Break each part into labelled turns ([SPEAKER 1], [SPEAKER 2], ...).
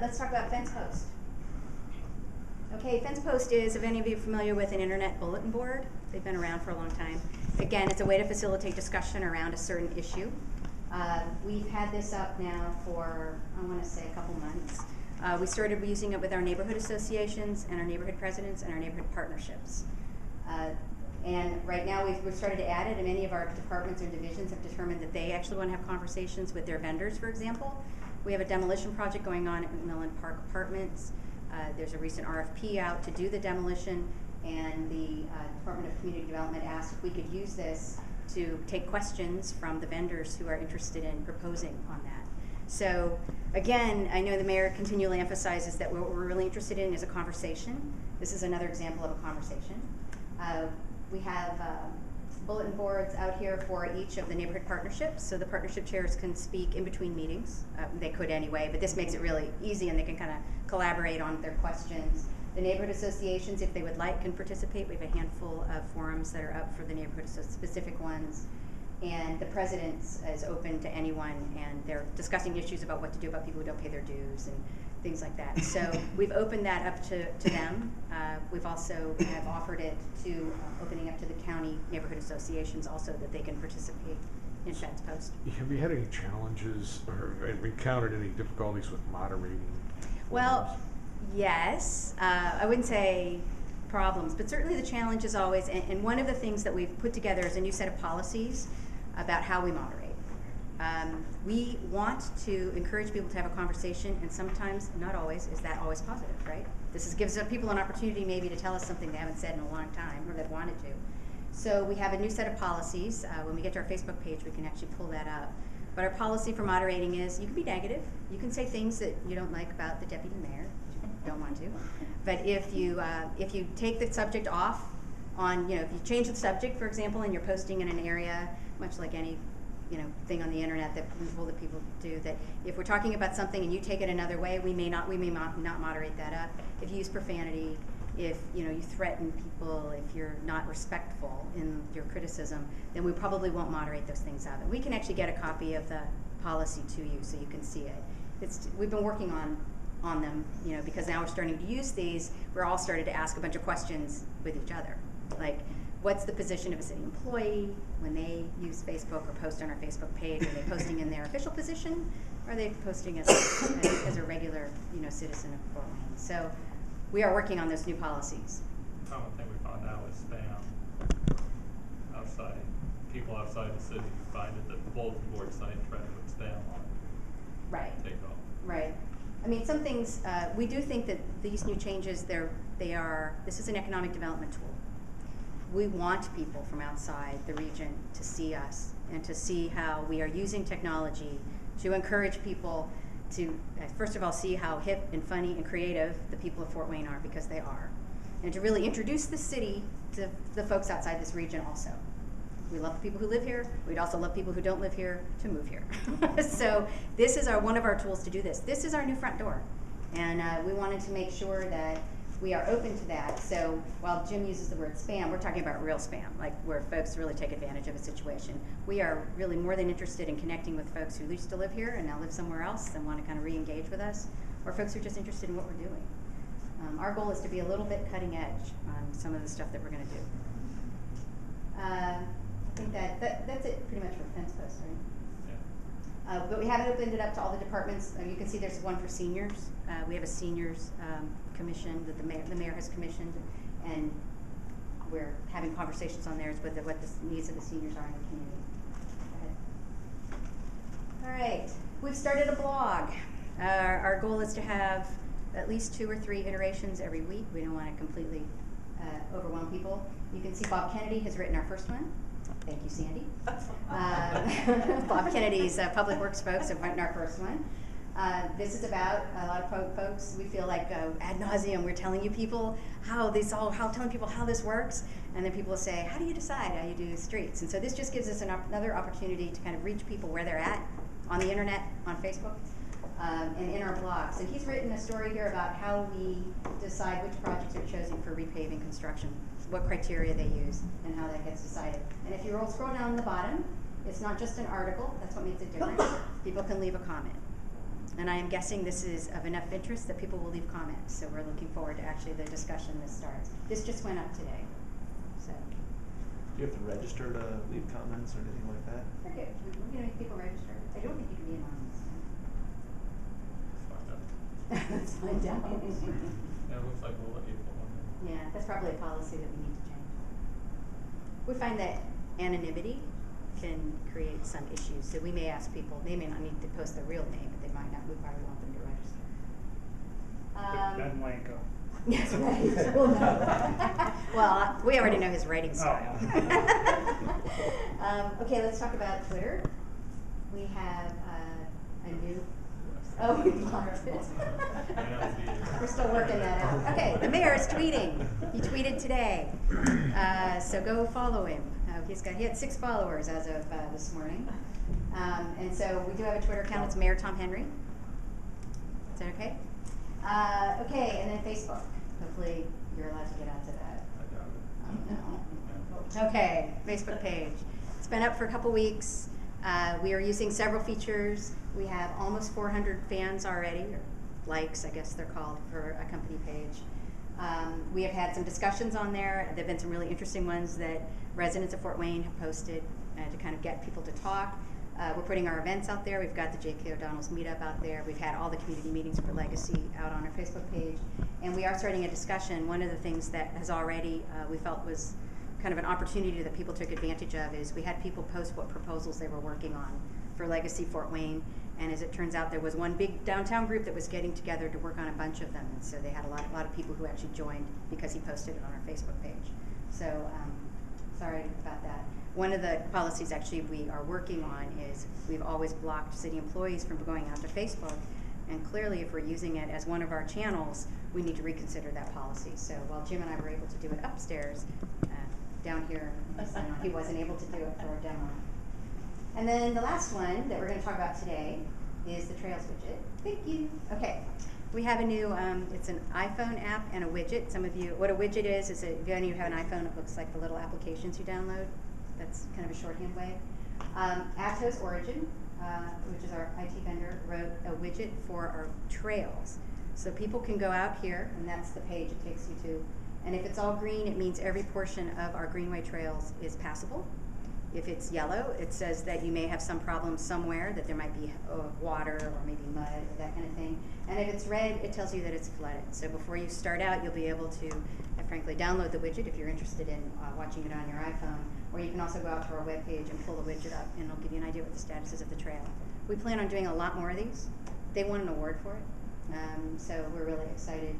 [SPEAKER 1] Let's talk about Fence Post. Okay, Fence Post is, if any of you are familiar with an internet bulletin board, they've been around for a long time. Again, it's a way to facilitate discussion around a certain issue. We've had this up now for, I want to say, a couple months. We started using it with our neighborhood associations and our neighborhood presidents and our neighborhood partnerships. And right now we've started to add it, and many of our departments or divisions have determined that they actually want to have conversations with their vendors, for example. We have a demolition project going on at McMillan Park Apartments. There's a recent RFP out to do the demolition, and the Department of Community Development asked if we could use this to take questions from the vendors who are interested in proposing on that. So again, I know the mayor continually emphasizes that what we're really interested in is a conversation. This is another example of a conversation. We have bulletin boards out here for each of the neighborhood partnerships, so the partnership chairs can speak in between meetings. They could anyway, but this makes it really easy, and they can kind of collaborate on their questions. The neighborhood associations, if they would like, can participate. We have a handful of forums that are up for the neighborhood specific ones. And the president's is open to anyone, and they're discussing issues about what to do about people who don't pay their dues and things like that. So we've opened that up to them. We've also have offered it to opening up to the county neighborhood associations also, that they can participate in Fence Post.
[SPEAKER 2] Have you had any challenges or encountered any difficulties with moderating?
[SPEAKER 1] Well, yes. I wouldn't say problems, but certainly the challenge is always, and one of the things that we've put together is a new set of policies about how we moderate. We want to encourage people to have a conversation, and sometimes, not always, is that always positive, right? This gives people an opportunity maybe to tell us something they haven't said in a long time, or they've wanted to. So we have a new set of policies. When we get to our Facebook page, we can actually pull that up. But our policy for moderating is, you can be negative. You can say things that you don't like about the deputy mayor, which you don't want to. But if you take the subject off on, if you change the subject, for example, and you're posting in an area, much like any thing on the internet that people do, that if we're talking about something and you take it another way, we may not moderate that up. If you use profanity, if you threaten people, if you're not respectful in your criticism, then we probably won't moderate those things up. And we can actually get a copy of the policy to you so you can see it. We've been working on them, because now we're starting to use these. We're all started to ask a bunch of questions with each other, like, what's the position of a city employee when they use Facebook or post on our Facebook page? Are they posting in their official position, or are they posting as a regular, citizen of Fort Wayne? So we are working on those new policies.
[SPEAKER 3] The common thing we found out is spam. People outside the city find it that the bulletin board site try to put spam on it.
[SPEAKER 1] Right.
[SPEAKER 3] Take off.
[SPEAKER 1] Right. I mean, some things, we do think that these new changes, this is an economic development tool. We want people from outside the region to see us and to see how we are using technology to encourage people to, first of all, see how hip and funny and creative the people of Fort Wayne are, because they are, and to really introduce the city to the folks outside this region also. We love the people who live here. We'd also love people who don't live here to move here. So this is one of our tools to do this. This is our new front door, and we wanted to make sure that we are open to that. So while Jim uses the word spam, we're talking about real spam, like where folks really take advantage of a situation. We are really more than interested in connecting with folks who used to live here and now live somewhere else and want to kind of re-engage with us, or folks who are just interested in what we're doing. Our goal is to be a little bit cutting edge on some of the stuff that we're going to do. I think that's it pretty much for Fence Post, right?
[SPEAKER 3] Yeah.
[SPEAKER 1] But we haven't opened it up to all the departments. You can see there's one for seniors. We have a seniors commission that the mayor has commissioned, and we're having conversations on there with what the needs of the seniors are in the community. Go ahead. All right, we've started a blog. Our goal is to have at least 2 or 3 iterations every week. We don't want to completely overwhelm people. You can see Bob Kennedy has written our first one. Thank you, Sandy. Bob Kennedy's Public Works folks have written our first one. This is about a lot of folks. We feel like ad nauseum, we're telling you people telling people how this works, and then people will say, how do you decide how you do streets? And so this just gives us another opportunity to kind of reach people where they're at on the internet, on Facebook, and in our blogs. And he's written a story here about how we decide which projects are chosen for repaving construction, what criteria they use, and how that gets decided. And if you scroll down the bottom, it's not just an article. That's what makes it different. People can leave a comment. And I am guessing this is of enough interest that people will leave comments. So we're looking forward to actually the discussion that starts. This just went up today. So.
[SPEAKER 4] Do you have to register to leave comments or anything like that?
[SPEAKER 1] Okay, you know, people register. I don't think you can be anonymous.
[SPEAKER 3] Find out.
[SPEAKER 1] Let's find out.
[SPEAKER 3] Yeah, it looks like we'll let you put one in.
[SPEAKER 1] Yeah, that's probably a policy that we need to change. We find that anonymity can create some issues. So we may ask people, they may not need to post their real name, but they might not. We probably want them to register.
[SPEAKER 5] Ben Lanko.
[SPEAKER 1] Yes, right. We'll know. Well, we already know his writing style. Okay, let's talk about Twitter. We have a new. Oh, we lost it. We're still working that out. Okay, the mayor is tweeting. He tweeted today, so go follow him. He had 6 followers as of this morning, and so we do have a Twitter account. It's Mayor Tom Henry. Is that okay? Okay, and then Facebook. Hopefully you're allowed to get onto that.
[SPEAKER 3] I got it.
[SPEAKER 1] Okay, Facebook page. It's been up for a couple weeks. We are using several features. We have almost 400 fans already, or likes, I guess they're called, for a company page. We have had some discussions on there. There have been some really interesting ones that residents of Fort Wayne have posted to kind of get people to talk. We're putting our events out there. We've got the J.K. O'Donnell's meetup out there. We've had all the community meetings for Legacy out on our Facebook page. And we are starting a discussion. One of the things that has already we felt was kind of an opportunity that people took advantage of is we had people post what proposals they were working on for Legacy Fort Wayne. And as it turns out, there was one big downtown group that was getting together to work on a bunch of them. And so they had a lot of people who actually joined because he posted it on our Facebook page. So sorry about that. One of the policies actually we are working on is we've always blocked city employees from going out to Facebook. And clearly if we're using it as one of our channels, we need to reconsider that policy. So while Jim and I were able to do it upstairs, down here, he wasn't able to do it for a demo. And then the last one that we're going to talk about today is the Trails widget. Thank you. Okay, we have a new, it's an iPhone app and a widget. Some of you, what a widget is if any of you have an iPhone, it looks like the little applications you download. That's kind of a shorthand way. Atos Origin, which is our IT vendor, wrote a widget for our trails. So people can go out here, and that's the page it takes you to. And if it's all green, it means every portion of our Greenway trails is passable. If it's yellow, it says that you may have some problems somewhere, that there might be water or maybe mud or that kind of thing. And if it's red, it tells you that it's flooded. So before you start out, you'll be able to, frankly, download the widget if you're interested in watching it on your iPhone. Or you can also go out to our webpage and pull the widget up, and it'll give you an idea what the status is of the trail. We plan on doing a lot more of these. They won an award for it. So we're really excited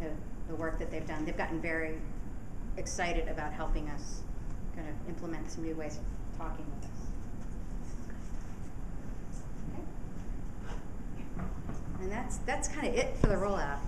[SPEAKER 1] of the work that they've done. They've gotten very excited about helping us kind of implement some new ways of talking with us. Okay. And that's kind of it for the rollout.